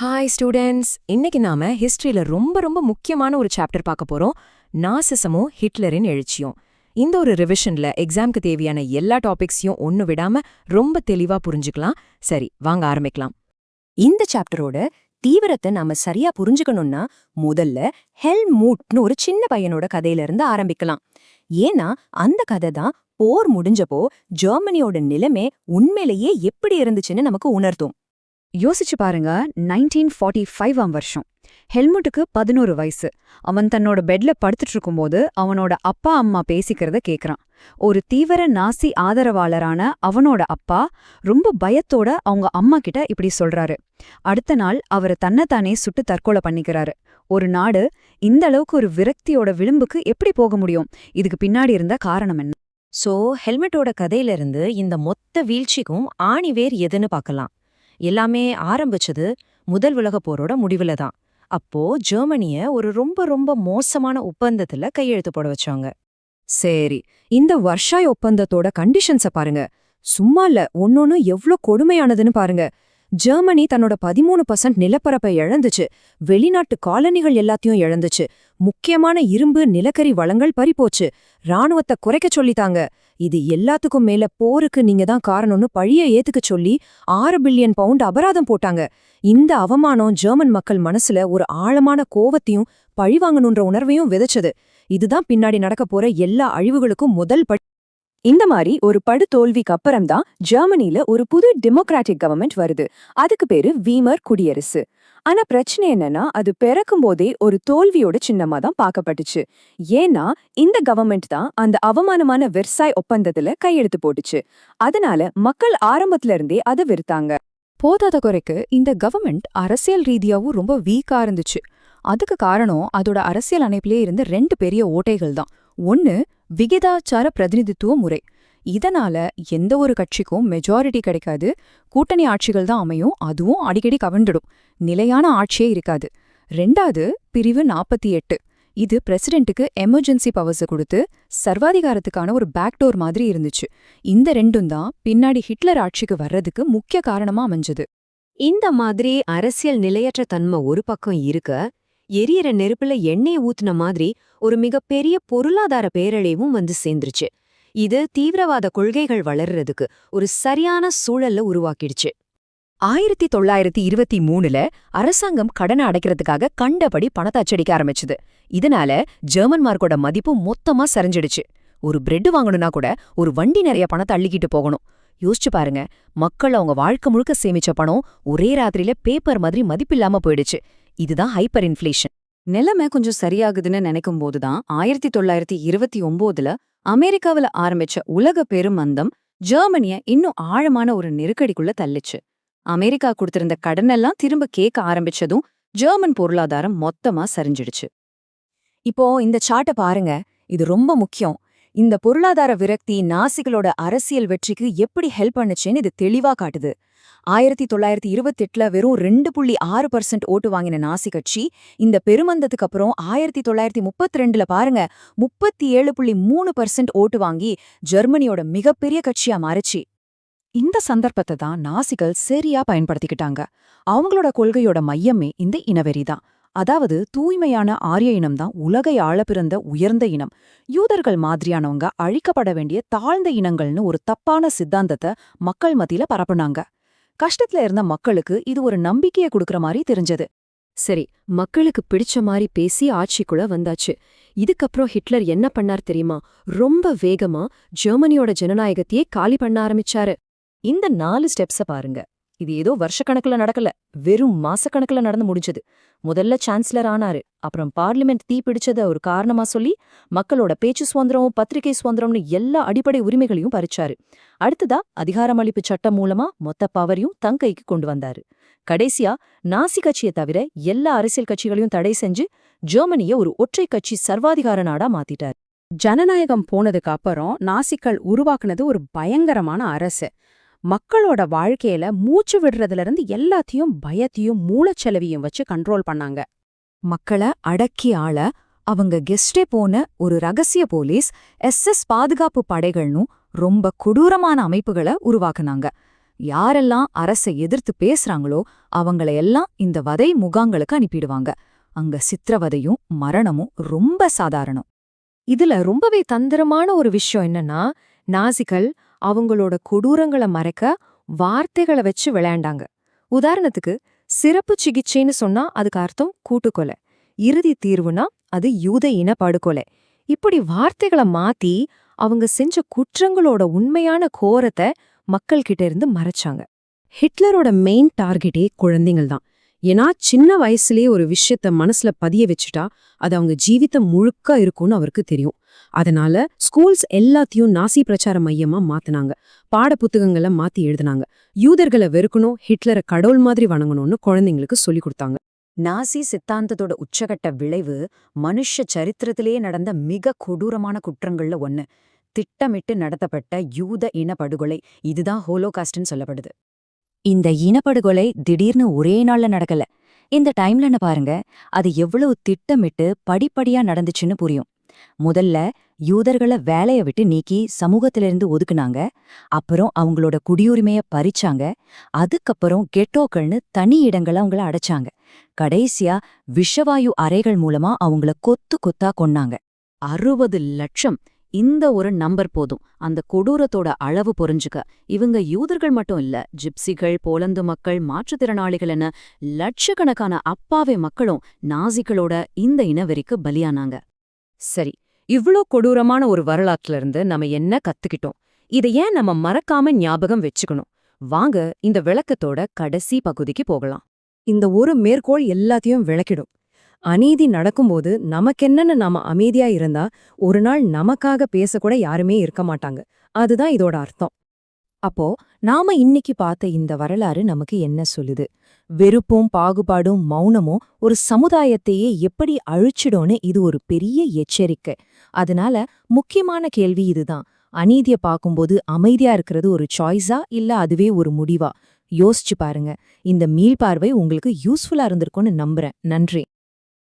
Hi students, இன்னைக்கு நாம ஹிஸ்டரியில ரொம்ப ரொம்ப முக்கியமான ஒரு சாப்டர் பார்க்க போறோம். நாசிசமும் ஹிட்லரின் எழுச்சியும். இந்த ஒரு ரிவிஷன்ல எக்ஸாம்க்கு தேவையான எல்லா டாபிக்ஸையும் ஒன்னு விடாம ரொம்ப தெளிவா புரிஞ்சுக்கலாம். சரி, வாங்க ஆரம்பிக்கலாம். இந்த சாப்டரோட தீவிரத்தை நாம சரியா புரிஞ்சுக்கணும்னா முதல்ல ஹெல்மூட்னு ஒரு சின்ன பையனோட கதையில இருந்து ஆரம்பிக்கலாம். ஏன்னா அந்த கதை தான் போர் முடிஞ்சப்போ ஜெர்மனியோட நிலைமை உண்மையிலேயே எப்படி இருந்துச்சுன்னு நமக்கு உணர்த்தும். யோசிச்சு பாருங்க, 1945 வருஷம். ஹெல்முட்டுக்கு 11 வயசு. அவன் தன்னோட பெட்ல படுத்துட்டு இருக்கும்போது அவனோட அப்பா அம்மா பேசிக்கிறத கேக்குறான். ஒரு தீவிர நாசி ஆதரவாளரான அவனோட அப்பா ரொம்ப பயத்தோட அவங்க அம்மா கிட்ட இப்படி சொல்றாரு. அடுத்த நாள் அவரு தன்னைத்தானே சுட்டு தற்கொலை பண்ணிக்கிறாரு. ஒரு நாடு இந்த அளவுக்கு ஒரு விரக்தியோட விளிம்புக்கு எப்படி போக முடியும்? இதுக்கு பின்னாடி இருந்த காரணம் என்ன? சோ ஹெல்மெட்டோட கதையில இருந்து இந்த மொத்த வீழ்ச்சிக்கும் ஆணிவேர் எதுன்னு பார்க்கலாம். எல்லாமே ஆரம்பிச்சது முதல் உலகப் போரோட முடிவுல தான். அப்போ ஜெர்மனிய ஒரு ரொம்ப ரொம்ப மோசமான ஒப்பந்தத்துல கையெழுத்து போட வச்சாங்க. சரி, இந்த வர்ஷாய் ஒப்பந்தத்தோட கண்டிஷன்ஸ பாருங்க. சும்மா இல்ல, ஒன்னொன்னு எவ்ளோ கொடுமையானதுன்னு பாருங்க. ஜெர்மனி தன்னோட 13% நிலப்பரப்பை இழந்துச்சு. வெளிநாட்டு காலனிகள் எல்லாத்தையும் இழந்துச்சு. முக்கியமான இரும்பு நிலக்கரி வளங்கள் பறிப்போச்சு. ராணுவத்தை குறைக்க சொல்லித்தாங்க. இது எல்லாத்துக்கும் மேல போருக்கு நீங்க தான் காரணம்னு பழிய ஏத்துக்க சொல்லி 6 பில்லியன் பவுண்ட் அபராதம் போட்டாங்க. இந்த அவமானம் ஜெர்மன் மக்கள் மனசுல ஒரு ஆழமான கோவத்தையும் பழிவாங்கணுன்ற உணர்வையும் விதைச்சது. இதுதான் பின்னாடி நடக்க போற எல்லா அழிவுகளுக்கும் முதல் படி. இந்த மாதிரி ஒரு படுதோல்விக்கு அப்புறம்தான் ஜெர்மனில ஒரு புது டெமோக்ராட்டிக் கவர்மெண்ட் வருது. அதுக்கு பேரு வீமர் குடியரசு. ஆனா பிரச்சனை என்னன்னா, அது பிறக்கும் போதே ஒரு தோல்வியோட சின்னமா தான் பார்க்கப்பட்டுச்சு. ஏன்னா இந்த கவர்மெண்ட் தான் அந்த அவமானமான வெர்சாய் ஒப்பந்தத்துல கையெழுத்து போட்டுச்சு. அதனால மக்கள் ஆரம்பத்துல இருந்தே அதை வெறுத்தாங்க. போதாத குறைக்கு இந்த கவர்மெண்ட் அரசியல் ரீதியாவும் ரொம்ப வீக்கா இருந்துச்சு. அதுக்கு காரணம் அதோட அரசியல் அமைப்பிலே இருந்த 2 பெரிய ஓட்டைகள் தான். ஒன்னு, விகிதாச்சார பிரதிநிதித்துவ முறை. இதனால எந்த ஒரு கட்சிக்கும் மெஜாரிட்டி கிடைக்காது. கூட்டணி ஆட்சிகள் தான் அமையும். அதுவும் அடிக்கடி கவிழ்ந்துடும். நிலையான ஆட்சியே இருக்காது. 2வது, பிரிவு 48. இது பிரசிடென்ட்டுக்கு எமர்ஜென்சி பவர்ஸ் கொடுத்து சர்வாதிகாரத்துக்கான ஒரு பேக்டோர் மாதிரி இருந்துச்சு. இந்த 2ம் தான் பின்னாடி ஹிட்லர் ஆட்சிக்கு வர்றதுக்கு முக்கிய காரணமா அமைஞ்சது. இந்த மாதிரி அரசியல் நிலையற்ற தன்மை ஒரு பக்கம் இருக்க, எரியற நெருப்புல எண்ணெய் ஊத்துன மாதிரி ஒரு மிகப்பெரிய பொருளாதார பேரழிவும் வந்து சேர்ந்துருச்சு. இது தீவிரவாத கொள்கைகள் வளர்றதுக்கு ஒரு சரியான சூழல்ல உருவாக்கிடுச்சு. 1923ல அரசாங்கம் கடனை அடைக்கிறதுக்காக கண்டபடி பணத்தை அச்சடிக்க ஆரம்பிச்சுது. இதனால ஜெர்மன் மார்க்கோட மதிப்பு மொத்தமா சரிஞ்சிடுச்சு. ஒரு பிரெட் வாங்கணும்னா கூட ஒரு வண்டி நிறைய பணத்தை அள்ளிக்கிட்டு போகணும். யோசிச்சு பாருங்க, மக்கள் அவங்க வாழ்க்கை முழுக்க சேமிச்ச பணம் ஒரே ராத்திரியில பேப்பர் மாதிரி மதிப்பில்லாம போயிடுச்சு. இதுதான் ஹைப்பர் இன்ஃப்ளேஷன். நிலைமை கொஞ்சம் சரியாகுதுன்னு நினைக்கும் போதுதான் 1929ல அமெரிக்காவில ஆரம்பிச்ச உலக பெருமந்தம் ஜெர்மனிய இன்னும் ஆழமான ஒரு நெருக்கடிக்குள்ள தள்ளிச்சு. அமெரிக்கா கொடுத்திருந்த கடனெல்லாம் திரும்ப கேட்க ஆரம்பிச்சதும் ஜெர்மன் பொருளாதாரம் மொத்தமா சரிஞ்சிடுச்சு. இப்போ இந்த சார்ட்ட பாருங்க, இது ரொம்ப முக்கியம். இந்த பொருளாதார விரக்தி நாசிகளோட அரசியல் வெற்றிக்கு எப்படி ஹெல்ப் பண்ணுச்சுன்னு இது தெளிவா காட்டுது. 1928ல வெறும் 2.6% ஓட்டு வாங்கின நாசி கட்சி இந்த பெருமந்தத்துக்கு அப்புறம் 1932ல பாருங்க 37.3% ஓட்டு வாங்கி ஜெர்மனியோட மிகப்பெரிய கட்சியா மாறிச்சு. இந்த சந்தர்ப்பத்தை தான் நாசிகள் சரியா பயன்படுத்திக்கிட்டாங்க. அவங்களோட கொள்கையோட மையமே இந்த இனவெறிதான். அதாவது தூய்மையான ஆரிய இனம்தான் உலகை ஆள பிறந்த உயர்ந்த இனம். யூதர்கள் மாதிரியானவங்க அழிக்கப்பட வேண்டிய தாழ்ந்த இனங்கள்னு ஒரு தப்பான சித்தாந்தத்தை மக்கள் மத்தியில பரப்புனாங்க. கஷ்டத்துல இருந்த மக்களுக்கு இது ஒரு நம்பிக்கையை கொடுக்கற மாதிரி தெரிஞ்சது. சரி, மக்களுக்கு பிடிச்ச மாதிரி பேசி ஆட்சிக்குள்ள வந்தாச்சு. இதுக்கப்புறம் ஹிட்லர் என்ன பண்ணார் தெரியுமா? ரொம்ப வேகமா ஜெர்மனியோட ஜனநாயகத்தையே காலி பண்ண ஆரம்பிச்சாரு. இந்த 4 ஸ்டெப்ஸ பாருங்க. இது ஏதோ வருஷக்கணக்குல நடக்கல, வெறும் மாசக்கணக்குல நடந்து முடிஞ்சது. முதல்ல சான்சலர் ஆனாரு. அப்புறம் பார்லிமெண்ட் தீப்பிடிச்சத ஒரு காரணமா சொல்லி மக்களோட பேச்சு சுதந்திரம், பத்திரிகை சுதந்திரம்னு எல்லா அடிப்படை உரிமைகளையும் பறிச்சாரு. அடுத்ததா அதிகாரமளிப்பு சட்டம் மூலமா மொத்த பவரையும் தங்கைக்கு கொண்டு வந்தாரு. கடைசியா நாசி கட்சியை தவிர எல்லா அரசியல் கட்சிகளையும் தடை செஞ்சு ஜெர்மனிய ஒரு ஒற்றை கட்சி சர்வாதிகார நாடா மாத்திட்டாரு. ஜனநாயகம் போனதுக்கு அப்புறம் நாசிக்கள் உருவாக்குனது ஒரு பயங்கரமான அரசு. மக்களோட வாழ்க்கையில மூச்சு விடுறதுல இருந்து எல்லாத்தையும் பயத்தையும் மூளைச்செலவையும் வச்சு கண்ட்ரோல் பண்ணாங்க. மக்களை அடக்கி ஆள அவங்க கெஸ்டே போன ஒரு ரகசிய போலீஸ், SS பாதுகாப்பு படைகள்னும் ரொம்ப கொடூரமான அமைப்புகளை உருவாக்குனாங்க. யாரெல்லாம் அரசை எதிர்த்து பேசுறாங்களோ அவங்களையெல்லாம் இந்த வதை முகாங்களுக்கு அனுப்பிடுவாங்க. அங்க சித்திரவதையும் மரணமும் ரொம்ப சாதாரணம். இதுல ரொம்பவே தந்திரமான ஒரு விஷயம் என்னன்னா, நாசிகள் அவங்களோட கொடூரங்களை மறைக்க வார்த்தைகளை வச்சு விளையாண்டாங்க. உதாரணத்துக்கு, சிறப்பு சிகிச்சைன்னு சொன்னா அதுக்கு அர்த்தம் கூட்டுக்கொலை, இறுதி தீர்வுனா அது யூத இன படுகொலை. இப்படி வார்த்தைகளை மாத்தி அவங்க செஞ்ச குற்றங்களோட உண்மையான கோரத்தை மக்கள்கிட்ட இருந்து மறைச்சாங்க. ஹிட்லரோட மெயின் டார்கெட்டே குழந்தைகள் தான். ஏன்னா சின்ன வயசுலயே ஒரு விஷயத்த மனசுல பதிய வச்சுட்டா அது அவங்க ஜீவிதம் முழுக்க இருக்கும்னு அவருக்கு தெரியும். அதனால ஸ்கூல்ஸ் எல்லாத்தையும் நாசி பிரச்சார மையமா மாத்தினாங்க. பாட புத்தகங்களை மாத்தி எழுதினாங்க. யூதர்களை வெறுக்கணும், ஹிட்லரை கடவுள் மாதிரி வணங்கணும்னு குழந்தைங்களுக்கு சொல்லி கொடுத்தாங்க. நாசி சித்தாந்தத்தோட உச்சகட்ட விளைவு மனுஷ சரித்திரத்திலேயே நடந்த மிக கொடூரமான குற்றங்கள்ல ஒன்னு. திட்டமிட்டு நடத்தப்பட்ட யூத இனப்படுகொலை. இதுதான் ஹோலோகாஸ்ட்னு சொல்லப்படுது. இந்த இனப்படுகொலை திடீர்னு ஒரே நாள்ல நடக்கல. இந்த டைம்லன்னு பாருங்க, அது எவ்வளவு திட்டமிட்டு படிப்படியா நடந்துச்சுன்னு புரியும். முதல்ல யூதர்களை வேலைய விட்டு நீக்கி சமூகத்திலிருந்து ஒதுக்குனாங்க. அப்புறம் அவங்களோட குடியுரிமைய பறிச்சாங்க. அதுக்கப்புறம் கெட்டோக்கள்னு தனி இடங்களை அவங்கள அடைச்சாங்க. கடைசியா விஷவாயு அறைகள் மூலமா அவங்கள கொத்து கொத்தா கொன்னாங்க. 60 லட்சம். இந்த ஒரு நம்பர் போதும் அந்த கொடூரத்தோட அளவு புரிஞ்சுக்க. இவங்க யூதர்கள் மட்டும் இல்ல, ஜிப்சிகள், போலந்து மக்கள், மாற்றுத்திறனாளிகள் என லட்சக்கணக்கான அப்பாவி மக்களும் நாசிகளோட இந்த இனவெறிக்கு பலியானாங்க. சரி, இவ்ளோ கொடூரமான ஒரு வரலாற்றுல இருந்து நம்ம என்ன கத்துக்கிட்டோம்? இதை ஏன் நம்ம மறக்காம ஞாபகம் வச்சுக்கணும்? வாங்க இந்த விளக்கத்தோட கடைசி பகுதிக்கு போகலாம். இந்த ஒரு மேற்கோள் எல்லாத்தையும் விளக்கிடும். அநீதி நடக்கும்போது நமக்கென்னன்னு நாம அமைதியா இருந்தா ஒரு நாள் நமக்காக பேசக்கூட யாருமே இருக்க மாட்டாங்க. அதுதான் இதோட அர்த்தம். அப்போ நாம இன்னைக்கு பார்த்த இந்த வரலாறு நமக்கு என்ன சொல்லுது? வெறுப்பும் பாகுபாடும் மௌனமும் ஒரு சமுதாயத்தையே எப்படி அழிச்சிடும்னு இது ஒரு பெரிய எச்சரிக்கை. அதனால முக்கியமான கேள்வி இதுதான். அநீதிய பார்க்கும்போது அமைதியா இருக்கிறது ஒரு சாய்ஸா இல்ல அதுவே ஒரு முடிவா? யோசிச்சு பாருங்க. இந்த மீள்பார்வை உங்களுக்கு யூஸ்ஃபுல்லா இருந்திருக்கும்னு நம்புறேன். நன்றி.